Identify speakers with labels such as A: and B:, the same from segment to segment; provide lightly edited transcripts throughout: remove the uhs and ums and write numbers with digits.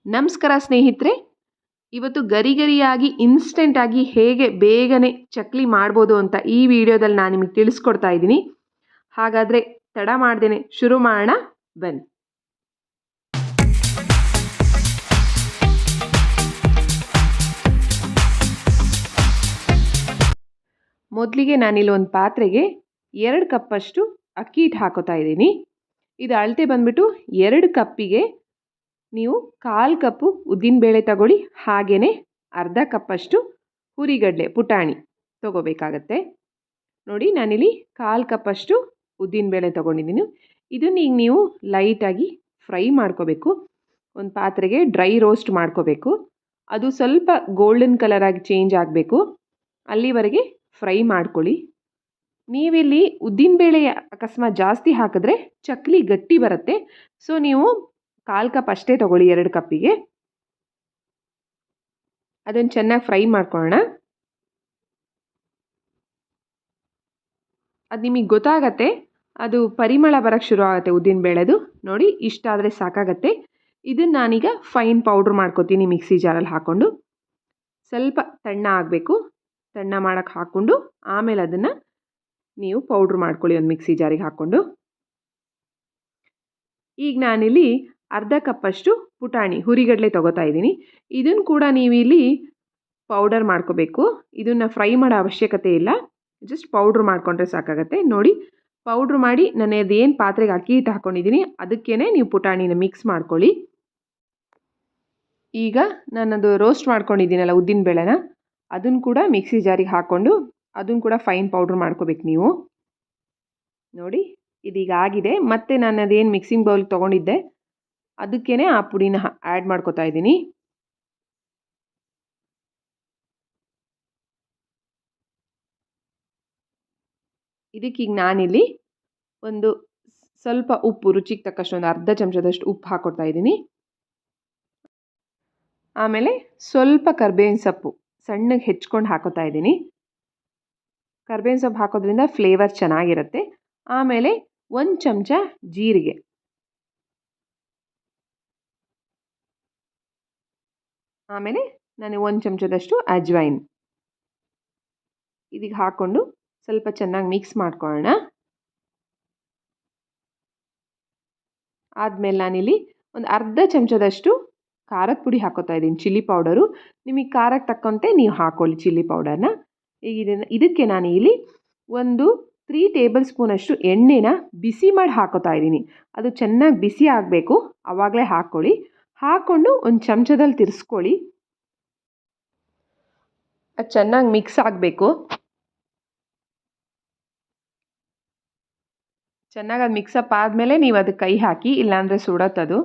A: ನಮಸ್ಕಾರ ಸ್ನೇಹಿತರೆ, ಇವತ್ತು ಗರಿಗರಿಯಾಗಿ ಇನ್ಸ್ಟೆಂಟಾಗಿ ಹೇಗೆ ಬೇಗನೆ ಚಕ್ಲಿ ಮಾಡ್ಬೋದು ಅಂತ ಈ ವಿಡಿಯೋದಲ್ಲಿ ನಾನು ನಿಮಗೆ ತಿಳಿಸ್ಕೊಡ್ತಾ ಇದ್ದೀನಿ. ಹಾಗಾದರೆ ತಡ ಮಾಡ್ದೇನೆ ಶುರು ಮಾಡೋಣ ಬನ್ನಿ. ಮೊದಲಿಗೆ ನಾನಿಲ್ಲಿ ಒಂದು ಪಾತ್ರೆಗೆ 2 ಕಪ್ಪಷ್ಟು ಅಕ್ಕಿ ಹಿಟ್ಟು ಹಾಕೋತಾ ಇದ್ದೀನಿ. ಇದು ಅಳತೆ ಬಂದ್ಬಿಟ್ಟು 2 ಕಪ್ಪಿಗೆ ನೀವು 1/4 ಕಪ್ಪು ಉದ್ದಿನಬೇಳೆ ತಗೊಳ್ಳಿ, ಹಾಗೆಯೇ ಅರ್ಧ ಕಪ್ಪಷ್ಟು ಹುರಿಗಡಲೆ ಪುಟಾಣಿ ತೊಗೋಬೇಕಾಗತ್ತೆ. ನೋಡಿ, ನಾನಿಲ್ಲಿ 1/4 ಕಪ್ಪಷ್ಟು ಉದ್ದಿನಬೇಳೆ ತೊಗೊಂಡಿದ್ದೀನಿ. ಇದನ್ನು ಈಗ ನೀವು ಲೈಟಾಗಿ ಫ್ರೈ ಮಾಡ್ಕೋಬೇಕು. ಒಂದು ಪಾತ್ರೆಗೆ ಡ್ರೈ ರೋಸ್ಟ್ ಮಾಡ್ಕೋಬೇಕು. ಅದು ಸ್ವಲ್ಪ ಗೋಲ್ಡನ್ ಕಲರಾಗಿ ಚೇಂಜ್ ಆಗಬೇಕು, ಅಲ್ಲಿವರೆಗೆ ಫ್ರೈ ಮಾಡ್ಕೊಳ್ಳಿ. ನೀವಿಲ್ಲಿ ಉದ್ದಿನಬೇಳೆ ಅಕಸ್ಮಾತ್ ಜಾಸ್ತಿ ಹಾಕಿದ್ರೆ ಚಕ್ಲಿ ಗಟ್ಟಿ ಬರುತ್ತೆ. ಸೊ ನೀವು 1/4 ಕಪ್ ಅಷ್ಟೇ ತೊಗೊಳ್ಳಿ 2 ಕಪ್ಪಿಗೆ. ಅದನ್ನು ಚೆನ್ನಾಗಿ ಫ್ರೈ ಮಾಡ್ಕೊಳ್ಳೋಣ. ಅದು ನಿಮಗೆ ಗೊತ್ತಾಗತ್ತೆ, ಅದು ಪರಿಮಳ ಬರೋಕ್ಕೆ ಶುರು ಆಗುತ್ತೆ ಉದ್ದಿನಬೇಳೆದು. ನೋಡಿ, ಇಷ್ಟಾದರೆ ಸಾಕಾಗತ್ತೆ. ಇದನ್ನು ನಾನೀಗ ಫೈನ್ ಪೌಡ್ರ್ ಮಾಡ್ಕೋತೀನಿ ಮಿಕ್ಸಿ ಜಾರಲ್ಲಿ ಹಾಕ್ಕೊಂಡು. ಸ್ವಲ್ಪ ತಣ್ಣ ಆಗಬೇಕು. ತಣ್ಣ ಮಾಡೋಕ್ಕೆ ಹಾಕ್ಕೊಂಡು ಆಮೇಲೆ ಅದನ್ನು ನೀವು ಪೌಡ್ರ್ ಮಾಡ್ಕೊಳ್ಳಿ ಒಂದು ಮಿಕ್ಸಿ ಜಾರಿಗೆ ಹಾಕ್ಕೊಂಡು. ಈಗ ನಾನಿಲ್ಲಿ ಅರ್ಧ ಕಪ್ಪಷ್ಟು ಪುಟಾಣಿ ಹುರಿಗಡಲೆ ತೊಗೋತಾ ಇದ್ದೀನಿ. ಇದನ್ನು ಕೂಡ ನೀವಿಲ್ಲಿ ಪೌಡರ್ ಮಾಡ್ಕೋಬೇಕು. ಇದನ್ನು ಫ್ರೈ ಮಾಡೋ ಅವಶ್ಯಕತೆ ಇಲ್ಲ, ಜಸ್ಟ್ ಪೌಡ್ರ್ ಮಾಡಿಕೊಂಡ್ರೆ ಸಾಕಾಗತ್ತೆ. ನೋಡಿ, ಪೌಡ್ರ್ ಮಾಡಿ ನಾನು ಅದೇನು ಪಾತ್ರೆಗೆ ಅಕ್ಕಿ ಹಿಟ್ಟು ಹಾಕ್ಕೊಂಡಿದ್ದೀನಿ ಅದಕ್ಕೇ ನೀವು ಪುಟಾಣಿನ ಮಿಕ್ಸ್ ಮಾಡ್ಕೊಳ್ಳಿ. ಈಗ ನಾನದು ರೋಸ್ಟ್ ಮಾಡ್ಕೊಂಡಿದ್ದೀನಲ್ಲ ಉದ್ದಿನಬೇಳೆನ, ಅದನ್ನು ಕೂಡ ಮಿಕ್ಸಿ ಜಾರಿಗೆ ಹಾಕ್ಕೊಂಡು ಅದನ್ನು ಕೂಡ ಫೈನ್ ಪೌಡ್ರ್ ಮಾಡ್ಕೋಬೇಕು ನೀವು. ನೋಡಿ, ಇದೀಗ ಆಗಿದೆ. ಮತ್ತು ನಾನು ಅದೇನು ಮಿಕ್ಸಿಂಗ್ ಬೌಲ್ ತೊಗೊಂಡಿದ್ದೆ ಅದಕ್ಕೇ ಆ ಪುಡಿನ ಆ್ಯಡ್ ಮಾಡ್ಕೋತಾ ಇದ್ದೀನಿ. ಇದಕ್ಕೀಗ ನಾನಿಲ್ಲಿ ಒಂದು ಸ್ವಲ್ಪ ಉಪ್ಪು, ರುಚಿಗೆ ತಕ್ಕಷ್ಟು ಒಂದು ಅರ್ಧ ಚಮಚದಷ್ಟು ಉಪ್ಪು ಹಾಕ್ಕೊಡ್ತಾ ಇದ್ದೀನಿ. ಆಮೇಲೆ ಸ್ವಲ್ಪ ಕರ್ಬೇವಿನ ಸೊಪ್ಪು ಸಣ್ಣಗೆ ಹೆಚ್ಕೊಂಡು ಹಾಕೋತಾ ಇದ್ದೀನಿ. ಕರ್ಬೇವಿನ ಸೊಪ್ಪು ಹಾಕೋದ್ರಿಂದ ಫ್ಲೇವರ್ ಚೆನ್ನಾಗಿರುತ್ತೆ. ಆಮೇಲೆ 1 ಚಮಚ ಜೀರಿಗೆ, ಆಮೇಲೆ ನಾನು 1 ಚಮಚದಷ್ಟು ಅಜ್ವೈನ್ ಇದೀಗ ಹಾಕ್ಕೊಂಡು ಸ್ವಲ್ಪ ಚೆನ್ನಾಗಿ ಮಿಕ್ಸ್ ಮಾಡ್ಕೊಳ್ಳೋಣ. ಆದಮೇಲೆ ನಾನಿಲ್ಲಿ ಒಂದು ಅರ್ಧ ಚಮಚದಷ್ಟು ಖಾರದ ಪುಡಿ ಹಾಕೋತಾ ಇದ್ದೀನಿ, ಚಿಲ್ಲಿ ಪೌಡರು. ನಿಮಗೆ ಖಾರಕ್ಕೆ ತಕ್ಕಂತೆ ನೀವು ಹಾಕ್ಕೊಳ್ಳಿ ಚಿಲ್ಲಿ ಪೌಡರ್ನ. ಈಗ ಇದಕ್ಕೆ ನಾನು ಇಲ್ಲಿ ಒಂದು 3 ಟೇಬಲ್ ಸ್ಪೂನಷ್ಟು ಎಣ್ಣೆನ ಬಿಸಿ ಮಾಡಿ ಹಾಕೋತಾ ಇದ್ದೀನಿ. ಅದು ಚೆನ್ನಾಗಿ ಬಿಸಿ ಆಗಬೇಕು, ಆವಾಗಲೇ ಹಾಕ್ಕೊಳ್ಳಿ. ಹಾಕ್ಕೊಂಡು ಒಂದು ಚಮಚದಲ್ಲಿ ತಿರ್ಸ್ಕೊಳ್ಳಿ. ಅದು ಚೆನ್ನಾಗಿ ಮಿಕ್ಸ್ ಆಗಬೇಕು. ಚೆನ್ನಾಗಿ ಅದು ಮಿಕ್ಸಪ್ ಆದಮೇಲೆ ನೀವು ಅದಕ್ಕೆ ಕೈ ಹಾಕಿ, ಇಲ್ಲಾಂದರೆ ಸುಡತ್ತದು.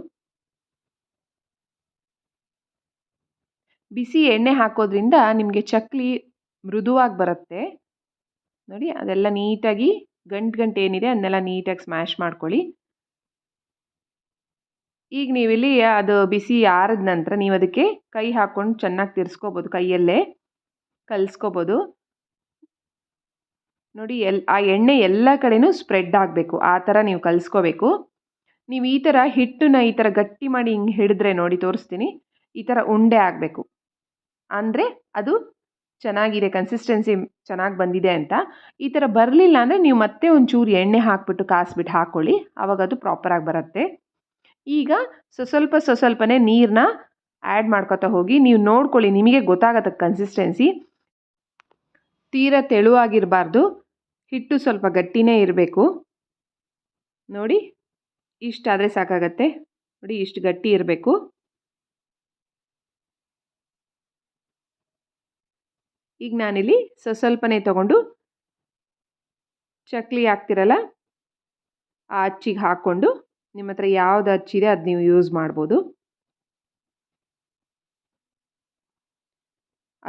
A: ಬಿಸಿ ಎಣ್ಣೆ ಹಾಕೋದ್ರಿಂದ ನಿಮಗೆ ಚಕ್ಲಿ ಮೃದುವಾಗಿ ಬರುತ್ತೆ. ನೋಡಿ, ಅದೆಲ್ಲ ನೀಟಾಗಿ ಗಂಟು ಏನಿದೆ ಅದನ್ನೆಲ್ಲ ನೀಟಾಗಿ ಸ್ಮ್ಯಾಶ್ ಮಾಡ್ಕೊಳ್ಳಿ. ಈಗ ನೀವಿಲ್ಲಿ ಅದು ಬಿಸಿ ಆರಿದ ನಂತರ ನೀವು ಅದಕ್ಕೆ ಕೈ ಹಾಕ್ಕೊಂಡು ಚೆನ್ನಾಗಿ ತಿರ್ಸ್ಕೋಬೋದು, ಕೈಯಲ್ಲೇ ಕಲಿಸ್ಕೋಬೋದು. ನೋಡಿ, ಆ ಎಣ್ಣೆ ಎಲ್ಲ ಕಡೆನೂ ಸ್ಪ್ರೆಡ್ ಆಗಬೇಕು, ಆ ಥರ ನೀವು ಕಲಿಸ್ಕೋಬೇಕು. ನೀವು ಈ ಥರ ಹಿಟ್ಟನ್ನ ಈ ಥರ ಗಟ್ಟಿ ಮಾಡಿ ಹಿಂಗೆ ಹಿಡಿದ್ರೆ, ನೋಡಿ ತೋರಿಸ್ತೀನಿ, ಈ ಥರ ಉಂಡೆ ಆಗಬೇಕು. ಅಂದರೆ ಅದು ಚೆನ್ನಾಗಿದೆ, ಕನ್ಸಿಸ್ಟೆನ್ಸಿ ಚೆನ್ನಾಗಿ ಬಂದಿದೆ ಅಂತ. ಈ ಥರ ಬರಲಿಲ್ಲ ಅಂದರೆ ನೀವು ಮತ್ತೆ ಒಂಚೂರು ಎಣ್ಣೆ ಹಾಕ್ಬಿಟ್ಟು ಕಾಯಿಸ್ಬಿಟ್ಟು ಹಾಕ್ಕೊಳ್ಳಿ, ಆವಾಗ ಅದು ಪ್ರಾಪರಾಗಿ ಬರುತ್ತೆ. ಈಗ ಸ್ವಲ್ಪನೇ ನೀರನ್ನ ಆ್ಯಡ್ ಮಾಡ್ಕೊತಾ ಹೋಗಿ. ನೀವು ನೋಡ್ಕೊಳ್ಳಿ, ನಿಮಗೆ ಗೊತ್ತಾಗತ್ತೆ ಕನ್ಸಿಸ್ಟೆನ್ಸಿ. ತೀರಾ ತೆಳುವಾಗಿರಬಾರ್ದು, ಹಿಟ್ಟು ಸ್ವಲ್ಪ ಗಟ್ಟಿನೇ ಇರಬೇಕು. ನೋಡಿ, ಇಷ್ಟಾದರೆ ಸಾಕಾಗತ್ತೆ. ನೋಡಿ, ಇಷ್ಟು ಗಟ್ಟಿ ಇರಬೇಕು. ಈಗ ನಾನಿಲ್ಲಿ ಸ್ವಲ್ಪನೇ ತೊಗೊಂಡು ಚಕ್ಲಿ ಹಾಕ್ತಿರಲ್ಲ ಆ ಅಚ್ಚಿಗೆ ಹಾಕ್ಕೊಂಡು, ನಿಮ್ಮ ಹತ್ರ ಯಾವ್ದು ಅಚ್ಚಿದೆ ಅದು ನೀವು ಯೂಸ್ ಮಾಡ್ಬೋದು.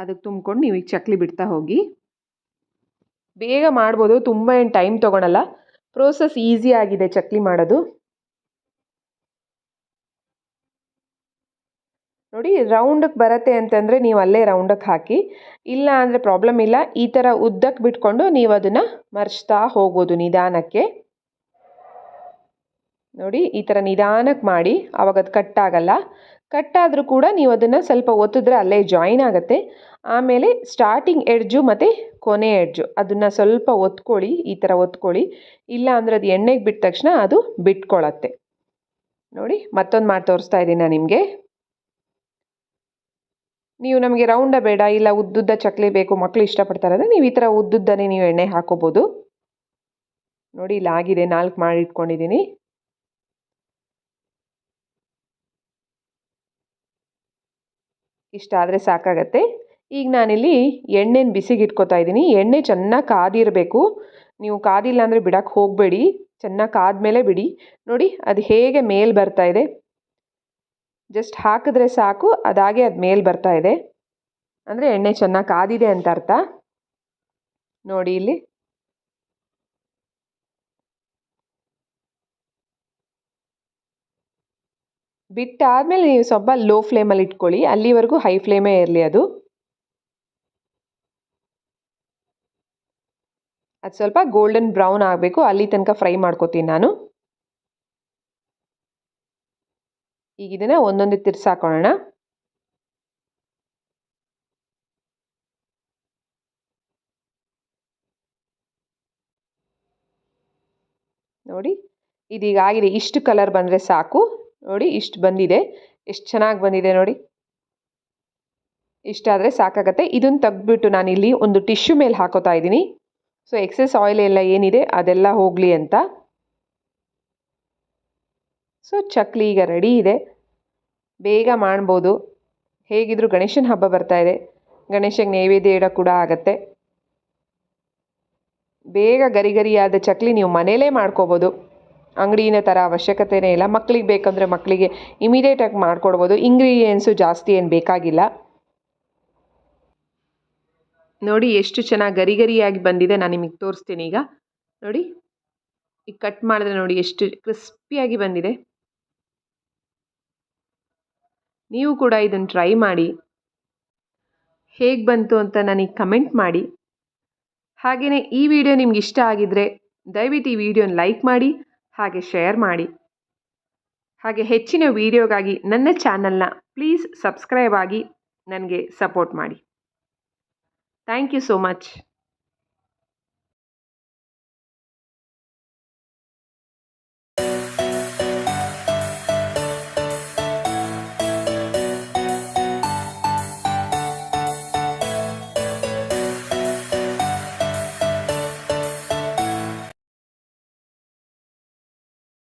A: ಅದಕ್ಕೆ ತುಂಬ್ಕೊಂಡು ನೀವು ಈಗ ಚಕ್ಲಿ ಬಿಡ್ತಾ ಹೋಗಿ. ಬೇಗ ಮಾಡ್ಬೋದು, ತುಂಬ ಏನು ಟೈಮ್ ತೊಗೊಳಲ್ಲ. ಪ್ರೋಸೆಸ್ ಈಸಿ ಆಗಿದೆ ಚಕ್ಲಿ ಮಾಡೋದು. ನೋಡಿ, ರೌಂಡಕ್ಕೆ ಬರುತ್ತೆ ಅಂತಂದರೆ ನೀವು ಅಲ್ಲೇ ರೌಂಡಕ್ಕೆ ಹಾಕಿ, ಇಲ್ಲ ಅಂದರೆ ಪ್ರಾಬ್ಲಮ್ ಇಲ್ಲ. ಈ ಥರ ಉದ್ದಕ್ಕೆ ಬಿಟ್ಕೊಂಡು ನೀವು ಅದನ್ನು ಮರ್ಚ್ತಾ ಹೋಗ್ಬೋದು ನಿಧಾನಕ್ಕೆ. ನೋಡಿ, ಈ ಥರ ನಿಧಾನಕ್ಕೆ ಮಾಡಿ, ಆವಾಗ ಅದು ಕಟ್ಟಾಗಲ್ಲ. ಕಟ್ಟಾದರೂ ಕೂಡ ನೀವು ಅದನ್ನು ಸ್ವಲ್ಪ ಒತ್ತಿದ್ರೆ ಅಲ್ಲೇ ಜಾಯಿನ್ ಆಗುತ್ತೆ. ಆಮೇಲೆ ಸ್ಟಾರ್ಟಿಂಗ್ ಎಡ್ಜು ಮತ್ತು ಕೊನೆ ಎಡ್ಜು ಅದನ್ನು ಸ್ವಲ್ಪ ಒತ್ಕೊಳ್ಳಿ, ಈ ಥರ ಒತ್ಕೊಳ್ಳಿ. ಇಲ್ಲ ಅಂದರೆ ಅದು ಎಣ್ಣೆಗೆ ಬಿಟ್ಟ ತಕ್ಷಣ ಅದು ಬಿಟ್ಕೊಳ್ಳತ್ತೆ. ನೋಡಿ ಮತ್ತೊಂದು ಮಾಡಿ ತೋರಿಸ್ತಾ ಇದ್ದೀನಿ ನಾನು ನಿಮಗೆ. ನೀವು ನಮಗೆ ರೌಂಡ ಬೇಡ, ಇಲ್ಲ ಉದ್ದುದ್ದ ಚಕ್ಲಿ ಬೇಕು, ಮಕ್ಕಳು ಇಷ್ಟಪಡ್ತಾರೆ ಅಂದರೆ ನೀವು ಈ ಥರ ಉದ್ದುದ್ದನೇ ನೀವು ಎಣ್ಣೆ ಹಾಕೋಬೋದು. ನೋಡಿ ಇಲ್ಲಿ ಆಗಿದೆ, 4 ಮಾಡಿ ಇಟ್ಕೊಂಡಿದ್ದೀನಿ. ಇಷ್ಟ ಆದರೆ ಸಾಕಾಗತ್ತೆ. ಈಗ ನಾನಿಲ್ಲಿ ಎಣ್ಣೆನ ಬಿಸಿಗೆ ಇಟ್ಕೊತಾ ಇದ್ದೀನಿ. ಎಣ್ಣೆ ಚೆನ್ನಾಗಿ ಕಾದಿರಬೇಕು. ನೀವು ಕಾದಿಲ್ಲ ಅಂದರೆ ಬಿಡಕ್ಕೆ ಹೋಗಬೇಡಿ, ಚೆನ್ನಾಗಿ ಕಾದ್ಮೇಲೆ ಬಿಡಿ. ನೋಡಿ ಅದು ಹೇಗೆ ಮೇಲೆ ಬರ್ತಾ ಇದೆ, ಜಸ್ಟ್ ಹಾಕಿದ್ರೆ ಸಾಕು, ಅದಾಗೆ ಅದು ಮೇಲೆ ಬರ್ತಾ ಇದೆ ಅಂದರೆ ಎಣ್ಣೆ ಚೆನ್ನಾಗಿ ಕಾದಿದೆ ಅಂತ ಅರ್ಥ. ನೋಡಿ ಇಲ್ಲಿ ಬಿಟ್ಟಾದಮೇಲೆ ನೀವು ಸ್ವಲ್ಪ ಲೋ ಫ್ಲೇಮಲ್ಲಿ ಇಟ್ಕೊಳ್ಳಿ, ಅಲ್ಲಿವರೆಗೂ ಹೈ ಫ್ಲೇಮೇ ಇರಲಿ. ಅದು ಸ್ವಲ್ಪ ಗೋಲ್ಡನ್ ಬ್ರೌನ್ ಆಗಬೇಕು, ಅಲ್ಲಿ ತನಕ ಫ್ರೈ ಮಾಡ್ಕೋತೀನಿ ನಾನು. ಈಗ ಇದನ್ನು ಒಂದೊಂದೇ ತಿರ್ಸಾಕೊಳ್ಳೋಣ. ನೋಡಿ ಇದೀಗ ಆಗಿದೆ, ಇಷ್ಟು ಕಲರ್ ಬಂದರೆ ಸಾಕು. ನೋಡಿ ಇಷ್ಟು ಬಂದಿದೆ, ಎಷ್ಟು ಚೆನ್ನಾಗಿ ಬಂದಿದೆ ನೋಡಿ. ಇಷ್ಟಾದರೆ ಸಾಕಾಗತ್ತೆ. ಇದನ್ನು ತೆಗೆದ್ಬಿಟ್ಟು ನಾನಿಲ್ಲಿ ಒಂದು ಟಿಶ್ಯೂ ಮೇಲೆ ಹಾಕೋತಾ ಇದ್ದೀನಿ. ಸೊ ಎಕ್ಸೆಸ್ ಆಯಿಲ್ ಎಲ್ಲ ಏನಿದೆ ಅದೆಲ್ಲ ಹೋಗಲಿ ಅಂತ. ಸೊ ಚಕ್ಲಿ ಈಗ ರೆಡಿ ಇದೆ, ಬೇಗ ಮಾಡ್ಬೋದು. ಹೇಗಿದ್ರು ಗಣೇಶನ ಹಬ್ಬ ಬರ್ತಾ ಇದೆ, ಗಣೇಶಗೆ ನೈವೇದ್ಯ ಇಡೋ ಕೂಡ ಆಗತ್ತೆ. ಬೇಗ ಗರಿ ಗರಿಯಾದ ಚಕ್ಲಿ ನೀವು ಮನೇಲೇ ಮಾಡ್ಕೋಬೋದು, ಅಂಗಡಿಯಿಂದ ಥರ ಅವಶ್ಯಕತೆಯೇ ಇಲ್ಲ. ಮಕ್ಕಳಿಗೆ ಬೇಕಂದರೆ ಮಕ್ಕಳಿಗೆ ಇಮಿಡಿಯೇಟಾಗಿ ಮಾಡಿಕೊಡ್ಬೋದು. ಇಂಗ್ರೀಡಿಯೆಂಟ್ಸು ಜಾಸ್ತಿ ಏನು ಬೇಕಾಗಿಲ್ಲ. ನೋಡಿ ಎಷ್ಟು ಚೆನ್ನಾಗಿ ಗರಿ ಗರಿಯಾಗಿ ಬಂದಿದೆ. ನಾನು ನಿಮಗೆ ತೋರಿಸ್ತೀನಿ ಈಗ. ನೋಡಿ ಈಗ ಕಟ್ ಮಾಡಿದ್ರೆ ನೋಡಿ ಎಷ್ಟು ಕ್ರಿಸ್ಪಿಯಾಗಿ ಬಂದಿದೆ. ನೀವು ಕೂಡ ಇದನ್ನು ಟ್ರೈ ಮಾಡಿ, ಹೇಗೆ ಬಂತು ಅಂತ ನನಗೆ ಕಮೆಂಟ್ ಮಾಡಿ. ಹಾಗೆಯೇ ಈ ವಿಡಿಯೋ ನಿಮ್ಗೆ ಇಷ್ಟ ಆಗಿದ್ದರೆ ದಯವಿಟ್ಟು ಈ ವಿಡಿಯೋನ ಲೈಕ್ ಮಾಡಿ, ಹಾಗೆ ಶೇರ್ ಮಾಡಿ. ಹಾಗೆ ಹೆಚ್ಚಿನ ವಿಡಿಯೋಗಾಗಿ ನನ್ನ ಚಾನಲ್ನ ಪ್ಲೀಸ್ ಸಬ್ಸ್ಕ್ರೈಬ್ ಆಗಿ ನನಗೆ ಸಪೋರ್ಟ್ ಮಾಡಿ. Thank you so much.